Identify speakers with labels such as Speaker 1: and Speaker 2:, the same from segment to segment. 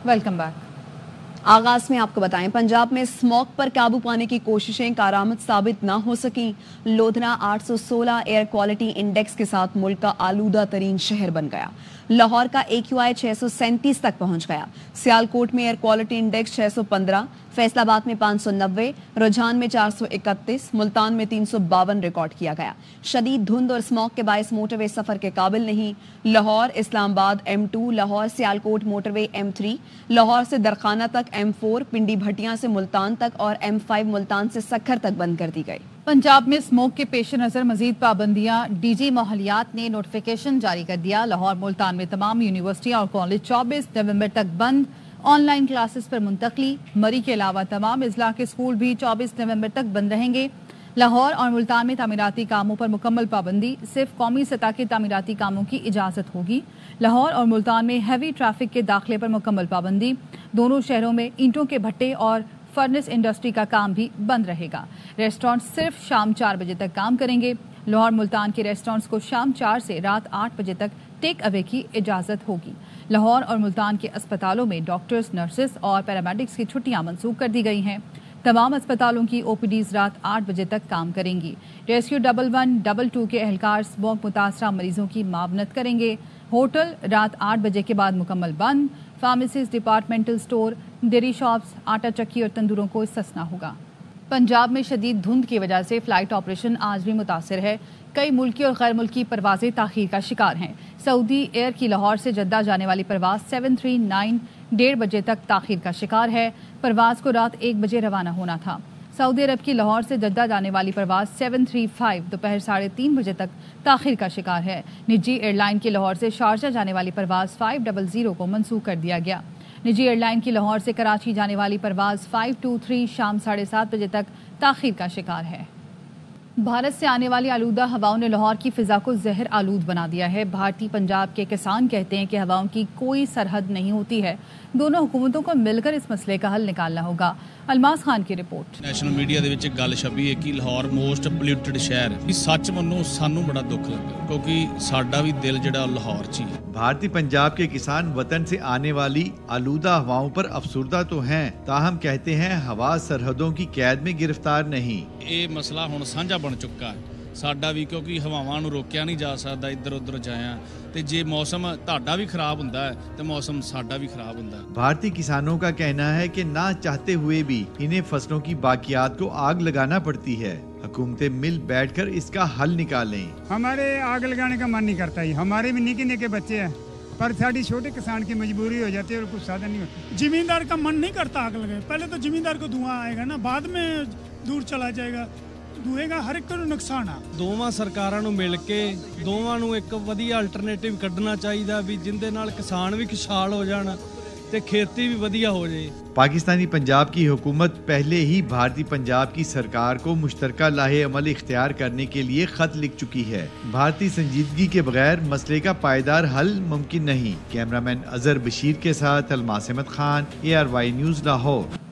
Speaker 1: Welcome back. आगाज में आपको बताएं, पंजाब में स्मॉग पर काबू पाने की कोशिशें कारआमद साबित ना हो सकी। लोधरा 816 एयर क्वालिटी इंडेक्स के साथ मुल्क का आलूदा तरीन शहर बन गया। लाहौर का AQI 637 तक पहुंच गया। सियालकोट में एयर क्वालिटी इंडेक्स 615, फैसलाबाद में 590, रुझान में 431, मुल्तान में 352 रिकॉर्ड किया गया। शदीद धुंध और स्मॉग के बायस मोटरवे सफर के काबिल नहीं। Lahore Islamabad M2, Lahore Sialkot motorway M3, Lahore से दरखाना तक M4, पिंडी भटियां से मुल्तान तक और M5 मुल्तान से सक्खर तक बंद कर दी गई।
Speaker 2: पंजाब में स्मोक के पेश नज़र मजीद पाबंदियां, DG माहौलियात ने नोटिफिकेशन जारी कर दिया। लाहौर मुल्तान में तमाम यूनिवर्सिटियां और कॉलेज 24 नवंबर तक बंद। ऑनलाइन क्लासेस पर मुंतकली। मरी के अलावा तमाम अजला के स्कूल भी 24 नवंबर तक बंद रहेंगे। लाहौर और मुल्तान में तामीराती कामों पर मुकम्मल पाबंदी, सिर्फ कौमी सतह के तामीराती कामों की इजाज़त होगी। लाहौर और मुल्तान में हैवी ट्रैफिक के दाखिले पर मुकम्मल पाबंदी। दोनों शहरों में ईंटों के भट्टे और फर्नेस इंडस्ट्री का काम भी बंद रहेगा। रेस्टोरेंट सिर्फ शाम 4 बजे तक काम करेंगे। लाहौर मुल्तान के रेस्टोरेंट्स को शाम 4 से रात 8 बजे तक टेक अवे की इजाज़त होगी। लाहौर और मुल्तान के अस्पतालों में डॉक्टर्स, नर्सेस और पैरामेडिक्स की छुट्टियां मंसूख कर दी गई हैं। तमाम अस्पतालों की OPDs रात 8 बजे तक काम करेंगी। रेस्क्यू 11-12 के एहलकार स्मॉग मुतासरा मरीजों की मावनत करेंगे। होटल रात 8 बजे के बाद मुकम्मल बंद। Pharmacies, departmental store, dairy shops, आटा चक्की और तंदूरों को इस्तिस्ना होगा। पंजाब में शदीद धुंध की वजह से फ्लाइट ऑपरेशन आज भी मुतासिर है। कई मुल्की और गैर मुल्की परवाजें ताखीर का शिकार हैं। सऊदी एयर की लाहौर से जद्दा जाने वाली परवाज 739 1:30 बजे तक ताखीर का शिकार है। परवाज को रात 1 बजे रवाना होना था। सऊदी अरब की लाहौर से जद्दा जाने वाली परवाज 735 दोपहर 3:30 बजे तक ताखीर का शिकार है। निजी एयरलाइन की लाहौर से शारजा जाने वाली परवाज 500 को मनसूख कर दिया गया। निजी एयरलाइन की लाहौर से कराची जाने वाली परवाज 523 शाम 7:30 बजे तक ताखीर का शिकार है। भारत से आने वाली आलूदा हवाओं ने लाहौर की फिजा को जहर आलूद बना दिया है। भारतीय पंजाब के किसान कहते हैं कि हवाओं की कोई सरहद नहीं होती है। दोनों हुकूमतों को मिलकर इस मसले का हल निकालना होगा। अलमास खान की रिपोर्ट।
Speaker 3: ਨੈਸ਼ਨਲ ਮੀਡੀਆ ਦੇ ਵਿੱਚ ਗੱਲ ਛਪੀ ਹੈ ਕਿ ਲਾਹੌਰ ਮੋਸਟ ਪੋਲਿਊਟਡ ਸ਼ਹਿਰ ਹੈ। ਇਹ ਸੱਚ ਮੰਨੋ ਸਾਨੂੰ ਬੜਾ ਦੁੱਖ ਲੱਗਾ ਕਿਉਂਕਿ ਸਾਡਾ ਵੀ ਦਿਲ ਜਿਹੜਾ ਲਾਹੌਰ 'ਚ ਹੀ ਹੈ।
Speaker 4: भारतीय पंजाब के किसान वतन से आने वाली आलूदा हवाओं पर अफसुर्दा तो हैं, ताहम कहते हैं हवा सरहदों की कैद में गिरफ्तार नहीं।
Speaker 3: ਇਹ ਮਸਲਾ ਹੁਣ ਸਾਂਝਾ ਬਣ ਚੁੱਕਾ ਹੈ ਸਾਡਾ ਵੀ ਕਿਉਂਕਿ ਹਵਾਵਾਂ ਨੂੰ ਰੋਕਿਆ ਨਹੀਂ ਜਾ ਸਕਦਾ ਇੱਧਰ ਉੱਧਰ ਜਾਇਆ ਤੇ ਜੇ ਮੌਸਮ ਤੁਹਾਡਾ ਵੀ ਖਰਾਬ ਹੁੰਦਾ ਹੈ ਤੇ ਮੌਸਮ ਸਾਡਾ ਵੀ ਖਰਾਬ ਹੁੰਦਾ ਹੈ।
Speaker 4: भारतीय किसानों का कहना है कि ना चाहते हुए भी इन्हें फसलों की बाकियात को आग लगाना पड़ती है। हुकूमतें मिल बैठकर इसका हल निकालें।
Speaker 5: हमारे आग लगाने का मन नहीं करता ही, हमारे भी निके निके बच्चे हैं पर साड़ी छोटे किसान की मजबूरी हो जाती है और कुछ साधन नहीं होता।
Speaker 6: जिमींदार का मन नहीं करता आग लगे, पहले तो जिमींदार को धुआं आएगा ना, बाद में दूर चला जाएगा। धुएगा हर एक को नुकसान आ।
Speaker 7: ਦੋਵਾਂ ਸਰਕਾਰਾਂ ਨੂੰ ਮਿਲ ਕੇ ਦੋਵਾਂ ਨੂੰ ਇੱਕ ਵਧੀਆ ਅਲਟਰਨੇਟਿਵ ਕੱਢਣਾ ਚਾਹੀਦਾ ਵੀ ਜਿੰਦੇ ਨਾਲ ਕਿਸਾਨ ਵੀ ਖੁਸ਼ਹਾਲ ਹੋ ਜਾਣ ਤੇ ਖੇਤੀ ਵੀ ਵਧੀਆ ਹੋ ਜਾਏ।
Speaker 4: पाकिस्तानी पंजाब की हुकूमत पहले ही भारतीय पंजाब की सरकार को मुश्तरका लाहे अमल इख्तियार करने के लिए खत लिख चुकी है। भारतीय संजीदगी के बगैर मसले का पायदार हल मुमकिन नहीं। कैमरामैन अजहर बशीर के साथ अलमास अहमद खान, ARY न्यूज़ लाहौर।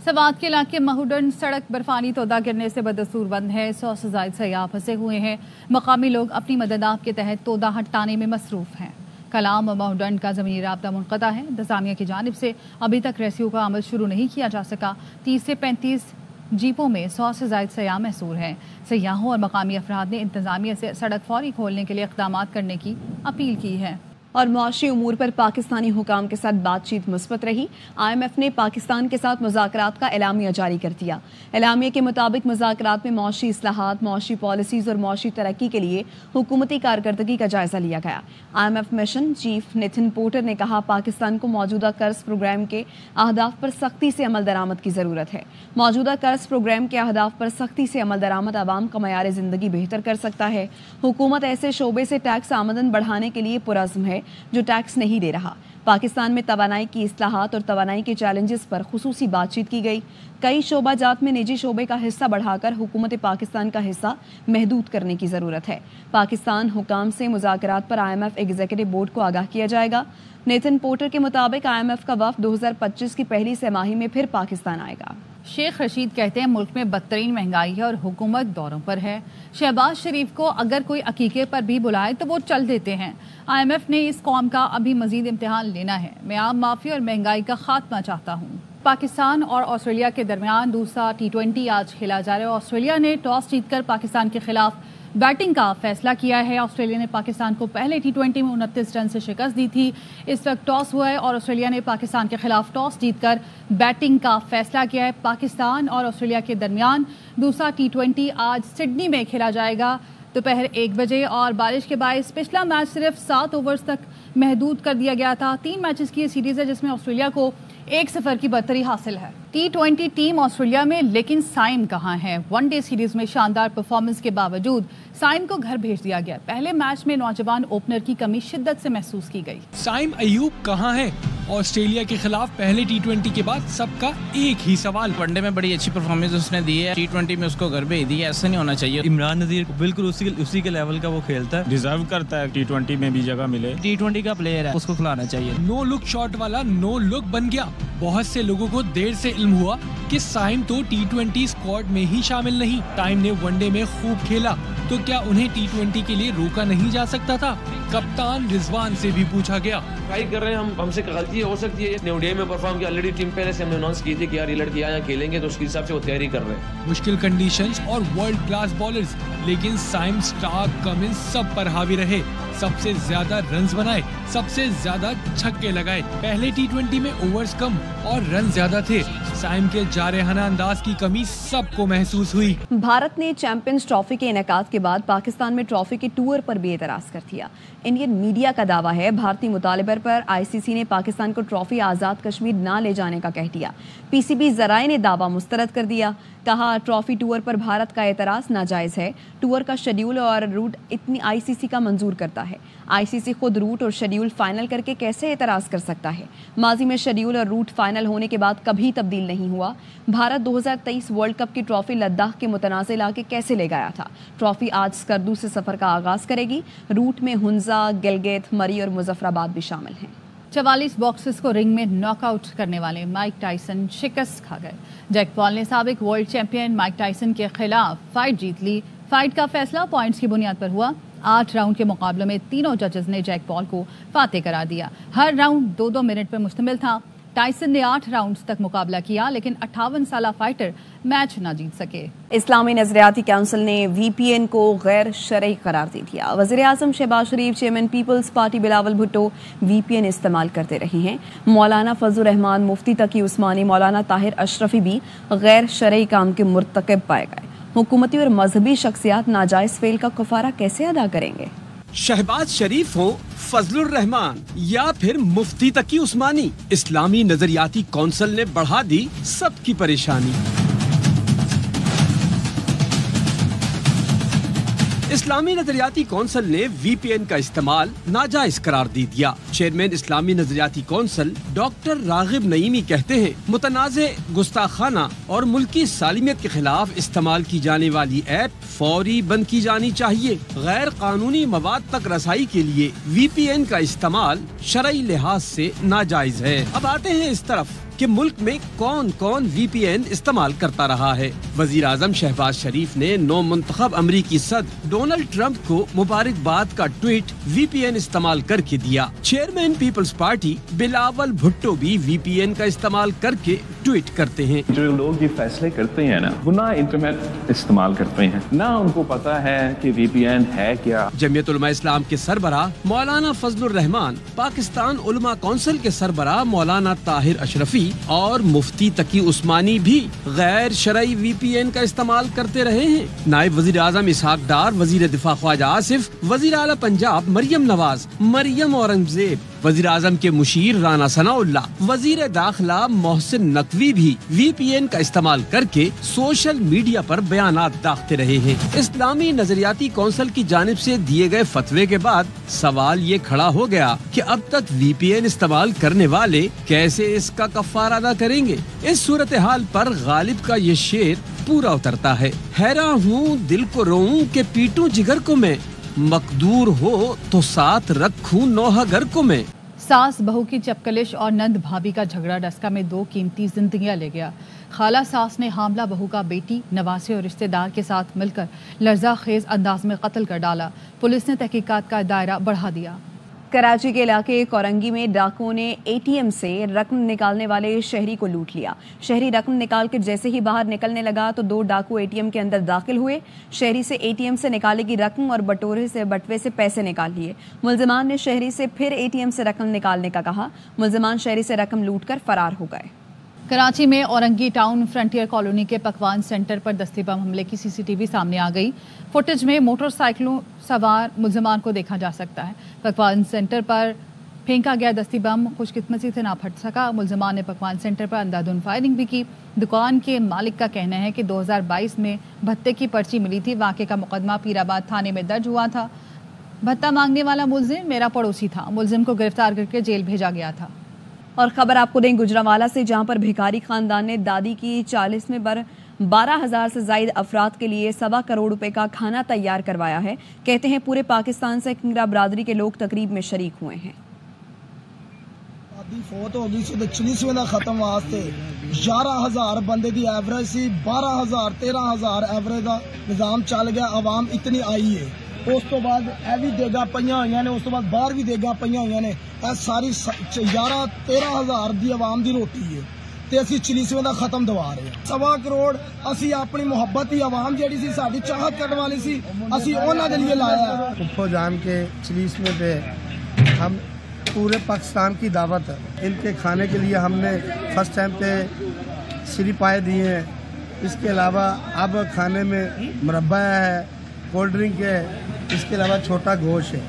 Speaker 2: सवात के इलाके महूडन सड़क बर्फानी तोदा गिरने से बदस्तूर बंद है। 100 से ज्यादा सयाह फंसे हुए हैं। मकामी लोग अपनी मदद आप के तहत तोदा हटाने में मसरूफ हैं। कलाम और महूडन का ज़मीनी राब्ता मुनक़ता है। इंतज़ामिया की जानिब से अभी तक रेस्क्यू का अमल शुरू नहीं किया जा सका। 30 से 35 जीपों में 100 से ज्यादा सयाह महसूर हैं। सयाहों और मकामी अफराद ने इंतज़ामिया से सड़क फौरी खोलने के लिए इक़दाम करने की अपील की है।
Speaker 1: और मुआशी उमूर पर पाकिस्तानी हुकाम के साथ बातचीत मुस्बत रही। IMF ने पाकिस्तान के साथ मुज़ाकरात का एलामिया जारी कर दिया। एलामिया के मुताबिक मुज़ाकरात में मौशी इस्लाहात, मौशी पॉलिसीज़ और मौशी तरक्की के लिए हुकूमती कारकर्दगी का जायज़ा लिया गया। IMF mission chief Nitin porter ने कहा, पाकिस्तान को मौजूदा कर्ज प्रोग्राम के अहदाफ पर सख्ती से अमल दरामद की ज़रूरत है। मौजूदा कर्ज प्रोग्राम के अहदाफ पर सख्ती से अमल दरामद आवाम का मयार ज़िंदगी बेहतर कर सकता है। हुकूमत ऐसे शोबे से टैक्स आमदन बढ़ाने के लिए पुरज़्म है जो टैक्स नहीं दे रहा। पाकिस्तान में तवानाई की इस्लाहात और तवानाई के चैलेंजेस पर खुसूसी बातचीत की गई। कई शोबा जात में निजी शोबे का हिस्सा बढ़ाकर हुकूमत पाकिस्तान का हिस्सा महदूद करने की ज़रूरत है। पाकिस्तान हुकाम से मुज़ाकरात पर IMF एग्जीक्यूटिव बोर्ड को आगाह किया जाएगा। नितिन पोर्टर के मुताबिक IMF का वफ़द 2025 की पहली तिमाही में फिर पाकिस्तान आएगा।
Speaker 2: शेख रशीद कहते हैं मुल्क में बदतरीन महंगाई है और हुकूमत दौरों पर है। शहबाज शरीफ को अगर कोई अकीके पर भी बुलाए तो वो चल देते हैं। IMF ने इस कौम का अभी मजीद इम्तिहान लेना है। मैं आम माफी और महंगाई का खात्मा चाहता हूँ। पाकिस्तान और ऑस्ट्रेलिया के दरमियान दूसरा T20 आज खेला जा रहा है। ऑस्ट्रेलिया ने टॉस जीतकर पाकिस्तान के खिलाफ बैटिंग का फैसला किया है। ऑस्ट्रेलिया ने पाकिस्तान को पहले T20 में 29 रन से शिकस्त दी थी। इस वक्त टॉस हुआ है और ऑस्ट्रेलिया ने पाकिस्तान के खिलाफ टॉस जीतकर बैटिंग का फैसला किया है। पाकिस्तान और ऑस्ट्रेलिया के दरमियान दूसरा T20 आज सिडनी में खेला जाएगा दोपहर 1 बजे और बारिश के बायस पिछला मैच सिर्फ 7 ओवर्स तक महदूद कर दिया गया था। 3 मैचेस की ये सीरीज है जिसमें ऑस्ट्रेलिया को 1-0 की बढ़तरी हासिल है। T20 टीम ऑस्ट्रेलिया में, लेकिन साइम कहां है? वनडे सीरीज में शानदार परफॉर्मेंस के बावजूद साइम को घर भेज दिया गया। पहले मैच में नौजवान ओपनर की कमी शिद्दत से महसूस की गई।
Speaker 8: साइम अयूब कहां है? ऑस्ट्रेलिया के खिलाफ पहले T20 के बाद सबका एक ही सवाल।
Speaker 9: वनडे में बड़ी अच्छी परफॉर्मेंस उसने दी है, T20 में उसको घर भेज दी है, ऐसा नहीं होना चाहिए।
Speaker 10: इमरान नज़ीर बिल्कुल उसी के लेवल का वो खेलता है,
Speaker 11: डिजर्व करता है T20 में भी जगह मिले।
Speaker 9: T20 का प्लेयर है, उसको खिलाना चाहिए।
Speaker 8: नो लुक शॉट वाला नो लुक बन गया। बहुत से लोगों को देर से इल्म हुआ कि साइम तो T20 स्क्वाड में ही शामिल नहीं। साइम ने वनडे में खूब खेला, तो क्या उन्हें T20 के लिए रोका नहीं जा सकता था? कप्तान रिजवान से भी पूछा गया।
Speaker 12: ट्राई कर रहे हैं हमसे गलती हो सकती है। ओडीआई में परफॉर्म किया, ऑलरेडी टीम पहले से हमने अनाउंस की थी कि यार ये लड़के यहाँ खेलेंगे, तो उसके हिसाब से वो तैयारी कर रहे हैं।
Speaker 8: मुश्किल कंडीशंस और वर्ल्ड क्लास बॉलर्स, लेकिन साइम, स्टार्क, कमिंस सब पर हावी रहे। सबसे ज्यादा रन्स बनाए, सबसे ज्यादा छक्के लगाए। पहले T20 में ओवर्स कम और रन ज्यादा थे। साइम के जारहाना अंदाज की कमी सबको महसूस हुई।
Speaker 1: भारत ने चैंपियंस ट्रॉफी के इनेकाद के बाद पाकिस्तान में ट्रॉफी के टूर पर भी एतराज कर दिया। इंडियन मीडिया का दावा है भारतीय मुतालिबे पर ICC ने पाकिस्तान को ट्रॉफी आज़ाद कश्मीर ना ले जाने का कह दिया। PCB ज़राए ने दावा मुस्तरद कर दिया। कहा ट्रॉफी टूर पर भारत का एतराज़ नाजायज़ है। टूर का शेड्यूल और रूट इतनी ICC का मंजूर करता है। ICC खुद रूट और शेड्यूल फाइनल करके कैसे एतराज़ कर सकता है? माजी में शेड्यूल और रूट फाइनल होने के बाद कभी तब्दील नहीं हुआ। भारत 2023 वर्ल्ड कप की ट्रॉफी लद्दाख के मुतनाज़ इलाके कैसे ले गया था? ट्रॉफी आज स्कर्दू से सफ़र का आगाज़ करेगी। रूट में हुंजा, गिलगित, मरी और मुजफ्फराबाद भी शामिल हैं।
Speaker 2: 44 बॉक्सेस को रिंग में नॉकआउट करने वाले माइक टाइसन शिकस्त खा गए। जैक पॉल ने साबिक वर्ल्ड चैंपियन माइक टाइसन के खिलाफ फाइट जीत ली। फाइट का फैसला पॉइंट्स की बुनियाद पर हुआ। 8 राउंड के मुकाबले में तीनों जजेस ने जैक पॉल को फातेह करार दिया। हर राउंड 2-2 मिनट पर मुश्तमिल था। टाइसन ने 8 राउंड्स तक मुकाबला किया, लेकिन 58 साला फाइटर मैच ना जीत सके।
Speaker 1: इस्लामी नजरियाती काउंसिल ने VPN को गैर शरई करार दे दिया। वज़ीर-ए-आज़म Shahbaz Sharif, chairman peoples party Bilawal Bhutto VPN इस्तेमाल करते रहे हैं। मौलाना फजलुर रहमान, मुफ्ती तकी उस्मानी, मौलाना ताहिर अशरफी भी गैर शरई काम के मुर्तकब पाए गए। हुकूमती और मजहबी शख्सियात नाजायज फेल का कफारा कैसे अदा करेंगे?
Speaker 13: शहबाज शरीफ हो, फजलुर रहमान या फिर मुफ्ती तकी उस्मानी, इस्लामी नजरियाती कौंसिल ने बढ़ा दी सबकी परेशानी। इस्लामी नजरियाती कौंसिल ने VPN का इस्तेमाल नाजायज करार दे दिया। चेयरमैन इस्लामी नजरियाती कौंसिल डॉक्टर रागिब नईमी कहते हैं मुतनाज़े, गुस्ताखाना और मुल्की सालिमियत के खिलाफ इस्तेमाल की जाने वाली ऐप फौरी बंद की जानी चाहिए। गैर कानूनी मवाद तक रसाई के लिए VPN का इस्तेमाल शरई लिहाज से नाजायज है। अब आते हैं इस तरफ कि मुल्क में कौन कौन VPN इस्तेमाल करता रहा है। वजीर आजम शहबाज शरीफ ने नौ मुंतखब अमरीकी सदर डोनाल्ड ट्रंप को मुबारकबाद का ट्वीट VPN इस्तेमाल करके दिया। Chairman peoples party Bilawal Bhutto भी VPN का इस्तेमाल करके ट्वीट करते हैं।
Speaker 14: जो लोग ये फैसले करते हैं ना, वो ना इंटरनेट इस्तेमाल करते हैं, ना उनको पता है कि VPN है क्या।
Speaker 13: जमीयत उलमा इस्लाम के सरबराह मौलाना फजलुर रहमान, पाकिस्तान उलमा कौंसिल के सरबराह मौलाना ताहिर अशरफी और मुफ्ती तकी उस्मानी भी गैर शरई VPN का इस्तेमाल करते रहे हैं। नायब वजीर आजम इसहाक डार, वजीर दिफा ख्वाजा आसिफ, वजीर आला पंजाब मरियम नवाज, मरियम औरंगजेब, वजीर आजम के मुशीर राना सनाउल्लाह, वजीर दाखिला मोहसिन नकवी भी VPN का इस्तेमाल करके सोशल मीडिया पर बयानात दागते रहे हैं। इस्लामी नजरियाती कौंसिल की जानिब से दिए गए फतवे के बाद सवाल ये खड़ा हो गया कि अब तक VPN इस्तेमाल करने वाले कैसे इसका कफारा अदा करेंगे। इस सूरत हाल पर गालिब का ये शेर पूरा उतरता है। हैरान हूँ दिल को रोऊं के पीटूं जिगर को मैं, मकदूर हो तो साथ रखूं नौहा घर को मैं।
Speaker 2: सास बहू की चपकलिश और नंद भाभी का झगड़ा डस्का में 2 कीमती जिंदगियां ले गया। خالہ ساس نے حاملہ بہو کا بیٹی، نواسے اور رشتہ دار کے ساتھ مل کر لرزہ خیز انداز میں قتل کر ڈالا. پولیس نے تحقیقات کا دائرہ بڑھا دیا.
Speaker 1: کراچی کے علاقے کورنگی میں ڈاکوؤں نے اے ٹی ایم سے رقم نکالنے والے شہری کو لوٹ لیا. شہری رقم نکال کر جیسے ہی باہر نکلنے لگا تو 2 ڈاکو اے ٹی ایم کے اندر داخل ہوئے. شہری سے اے ٹی ایم سے نکالے گی رقم اور بٹوے سے پیسے نکال لیے. ملزمان نے شہری سے پھر اے ٹی ایم سے رقم نکالنے کا کہا. ملزمان شہری سے رقم لوٹ کر فرار ہو گئے.
Speaker 2: کراچی میں اورنگی ٹاؤن فرنٹیئر کالونی کے پکوان سینٹر پر دستی بم حملے کی سی سی ٹی وی سامنے آ گئی. فوٹیج میں موٹر سائیکلوں سوار ملزمان کو دیکھا جا سکتا ہے. پکوان سینٹر پر پھینکا گیا دستی بم خوش قسمتی سے نہ پھٹ سکا. ملزمان نے پکوان سینٹر پر اندھادھند فائرنگ بھی کی. دکان کے مالک کا کہنا ہے کہ 2022 میں بھتے کی پرچی ملی تھی. واقعے کا مقدمہ پیر آباد تھانے میں درج ہوا تھا. بھتہ مانگنے والا ملزم میرا پڑوسی تھا. ملزم کو گرفتار کر کے جیل بھیجا گیا تھا.
Speaker 1: اور خبر آپ کو دیں گجرانوالہ سے، جہاں پر بھکاری خاندان نے دادی کی 40ویں پر 12,000 سے زائد افراد کے لیے 1.25 کروڑ روپے کا کھانا تیار کروایا ہے. کہتے ہیں پورے پاکستان سے کنگرا برادری کے لوگ تقریب میں شریک ہوئے ہیں.
Speaker 15: دادی فوت ہو گئی سی تے 40ویں دا ختم واسطے 11,000 بندے دی ایوریج سی، 12,000 13,000 ایوریج دا نظام چل گیا. عوام اتنی آئی ہے. اس تو بعد اے بھی دیگا پئیاں ہوئیاں نے، اس تو بعد باہر بھی دیگا پئیاں ہوئیاں نے. اے ساری 11-13,000 دی عوام دی روٹی ہے تے اسی 40ویں دا ختم دوا رہے ہیں. 1.25 کروڑ اسی اپنی محبت دی عوام جیڑی سی ساڈی چاہت کرنے والی سی اسی انہاں دے لیے لایا ہے.
Speaker 16: پھپھو جان کے 40ویں پہ ہم پورے پاکستان کی دعوت ہے. ان کے کھانے کے لیے ہم نے فرسٹ ٹائم پہ سری پائے دیے ہیں. اس کے علاوہ اب کھانے میں مربع ہے، کولڈ ڈرنک ہے، اس کے علاوہ چھوٹا گوشت ہے.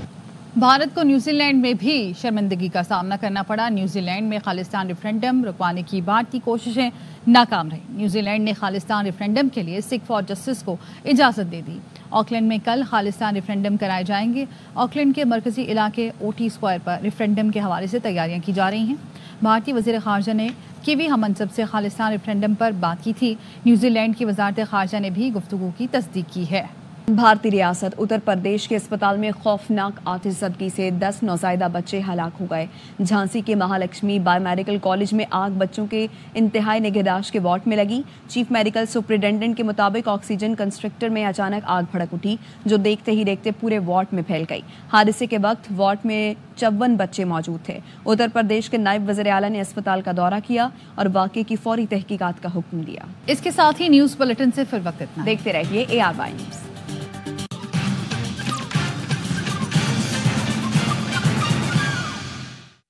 Speaker 2: بھارت کو نیوزی لینڈ میں بھی شرمندگی کا سامنا کرنا پڑا. نیوزی لینڈ میں خالصتان ریفرینڈم رکوانے کی بھارتی کوششیں ناکام رہیں. نیوزی لینڈ نے خالصتان ریفرینڈم کے لیے سکھ فار جسٹس کو اجازت دے دی. آکلینڈ میں کل خالصتان ریفرینڈم کرائے جائیں گے. آکلینڈ کے مرکزی علاقے اوٹی اسکوائر پر ریفرینڈم کے حوالے سے تیاریاں کی جا رہی ہیں. بھارتی وزیر خارجہ نے کیوی ہم منصب سے خالصتان ریفرینڈم پر بات کی تھی. نیوزی لینڈ کی وزارت خارجہ نے بھی گفتگو کی تصدیق کی ہے.
Speaker 1: بھارتی ریاست اتر پردیش کے اسپتال میں خوفناک آتش زدگی سے 10 نوزائیدہ بچے ہلاک ہو گئے. جھانسی کے مہالکشمی بایو میڈیکل کالج میں آگ بچوں کے انتہائی نگہداشت کے وارڈ میں لگی. چیف میڈیکل سپرنٹینڈنٹ کے مطابق آکسیجن کنسٹرکٹر میں اچانک آگ بھڑک اٹھی جو دیکھتے ہی دیکھتے پورے وارڈ میں پھیل گئی. حادثے کے وقت وارڈ میں 54 بچے موجود تھے. اتر پردیش کے نائب وزیر اعلیٰ نے اسپتال کا دورہ کیا اور واقعے کی فوری تحقیقات کا حکم دیا.
Speaker 2: اس کے ساتھ ہی نیوز بلیٹن سے فی الوقت اتنا.
Speaker 1: دیکھتے رہیے AR نیوز.